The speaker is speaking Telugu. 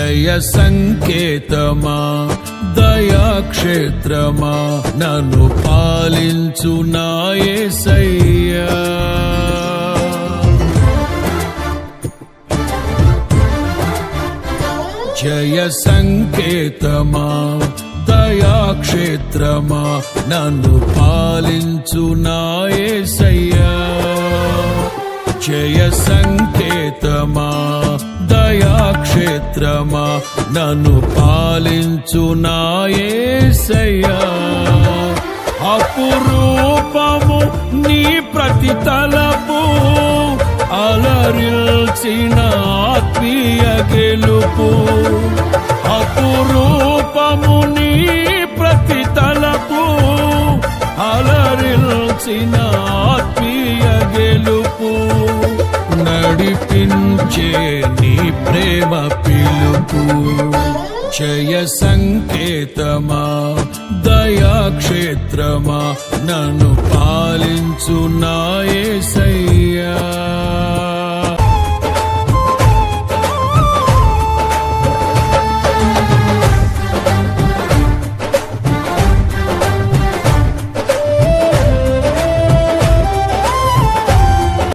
జయ సంకేతమా దయాక్షేత్రమా నన్ను పాలించు నా యేసయ్యా. జయ సంకేతమా దయాక్షేత్రమా నన్ను పాలించు నా యేసయ్యా. జయ సంకేతమా దయాక్షేత్రమా నన్ను పాలించు నా యేసయ్యా. అపురూపము నీ ప్రతి తలపు అలరిల్చిన ఆత్మీయ గెలుపు. అపురూపము నీ ప్రతి తలపు అలరిల్చిన ఆత్మీయ గెలుపు. నడిపించే నీ ప్రేమ పిలుపు. జయ సంకేతమా దయాక్షేత్రమా నన్ను పాలించు నా యేసయ్యా.